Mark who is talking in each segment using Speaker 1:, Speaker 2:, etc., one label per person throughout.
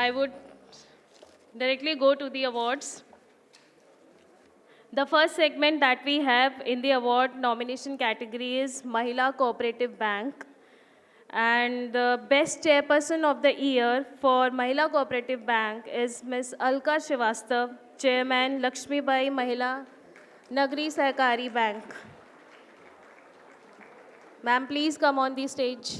Speaker 1: I would directly go to the awards. The first segment that we have in the award nomination category is Mahila Cooperative Bank. And the best chairperson of the year for Mahila Cooperative Bank is Ms. Alka Srivastav, Chairman Lakshmi Bai Mahila Nagri Sahakari Bank. Ma'am, please come on the stage.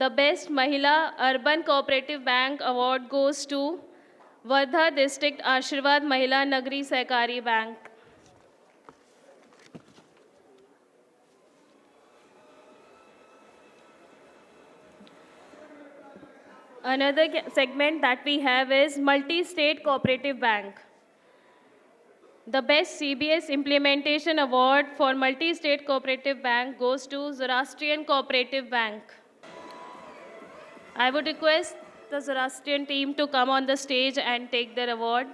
Speaker 1: The Best Mahila Urban Cooperative Bank Award goes to Wardha District Ashirwad Mahila Nagri Sahakari Bank. Another segment that we have is Multi-State Cooperative Bank. The Best CBS Implementation Award for Multi-State Cooperative Bank goes to Zoroastrian Cooperative Bank. I would request the Zoroastrian team to come on the stage and take their award.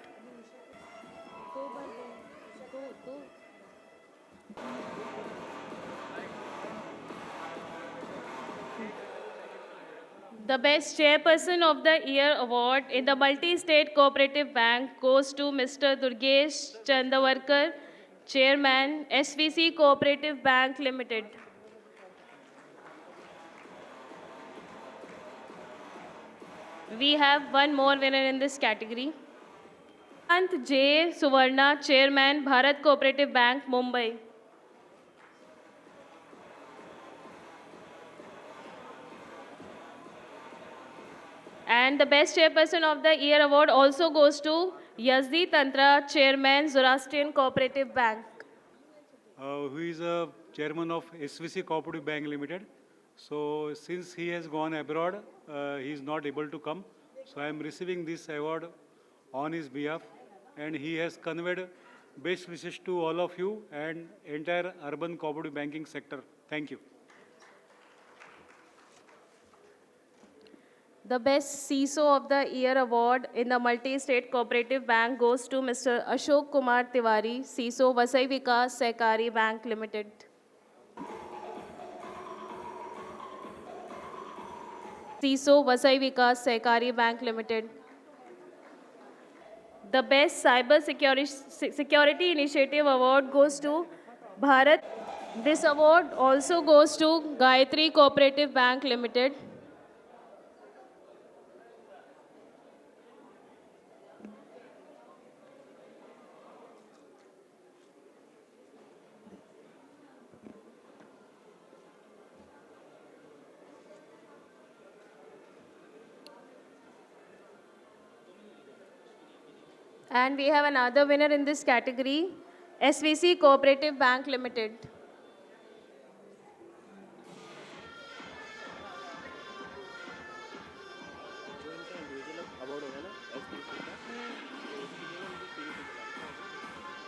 Speaker 1: The Best Chairperson of the Year award in the Multi-State Cooperative Bank goes to Mr. Durgesh Chandavarkar, Chairman, SVC Cooperative Bank Limited. We have one more winner in this category. Ant J. Suvarna, Chairman, Bharat Cooperative Bank, Mumbai. And the Best Chairperson of the Year award also goes to Yazdi Tantra, Chairman, Zoroastrian Cooperative Bank.
Speaker 2: Who is a chairman of SVC Cooperative Bank Limited. So since he has gone abroad, he is not able to come. So I am receiving this award on his behalf, and he has conveyed best wishes to all of you and entire urban cooperative banking sector. Thank you.
Speaker 1: The Best CISO of the Year award in the Multi-State Cooperative Bank goes to Mr. Ashok Kumar Tiwari, CISO Vasai Vikas Sehkari Bank Limited. CISO Vasai Vikas Sehkari Bank Limited. The Best Cyber Security Initiative award goes to Bharat. This award also goes to Gayatri Cooperative Bank Limited. And we have another winner in this category, SVC Cooperative Bank Limited.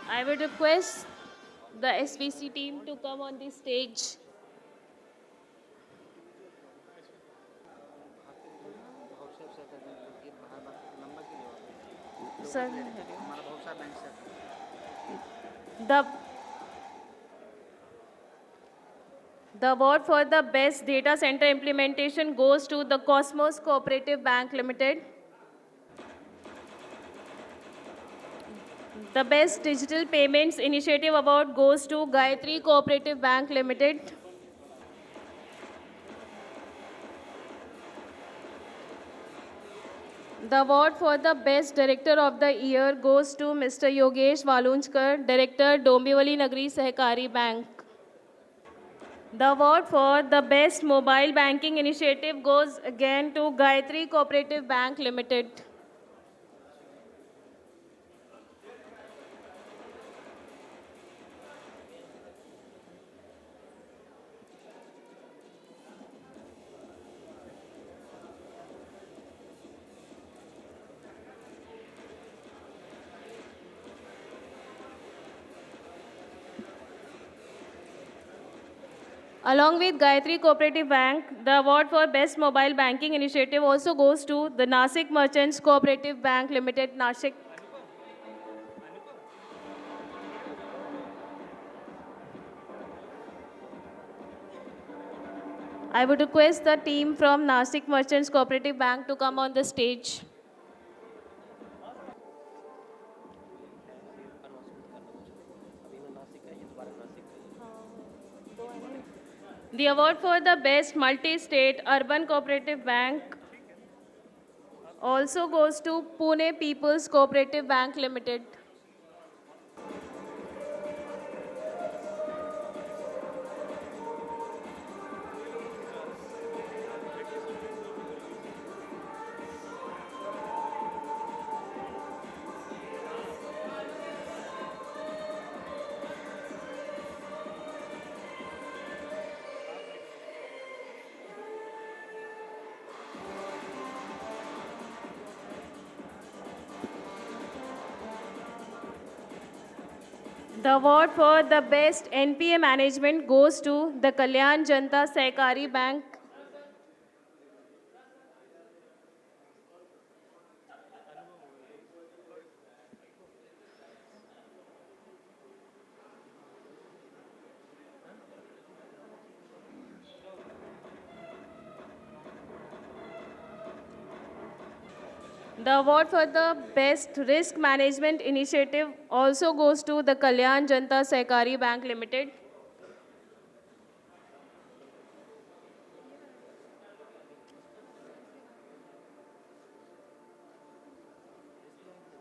Speaker 1: I would request the SVC team to come on the stage. Sir, the award for the best data center implementation goes to the Cosmos Cooperative Bank Limited. The best digital payments initiative award goes to Gayatri Cooperative Bank Limited. The award for the Best Director of the Year goes to Mr. Yogesh Walunchkar, Director, Dombivali Nagri Sahakari Bank. The award for the Best Mobile Banking Initiative goes again to Gayatri Cooperative Bank Limited. Along with Gayatri Cooperative Bank, the award for Best Mobile Banking Initiative also goes to the Nasik Merchants Cooperative Bank Limited, Nashik. I would request the team from Nasik Merchants Cooperative Bank to come on the stage. The award for the Best Multi-State Urban Cooperative Bank also goes to Pune People's Cooperative Bank Limited. The award for the Best NPA Management goes to the Kalyan Janta Sehkari Bank. The award for the Best Risk Management Initiative also goes to the Kalyan Janta Sehkari Bank Limited.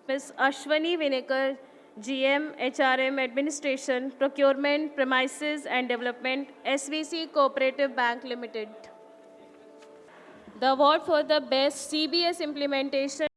Speaker 1: Ms. Ashwani Vinekar, GM, HRM Administration, Procurement, Premises and Development, SVC Cooperative Bank Limited. The award for the Best CBS Implementation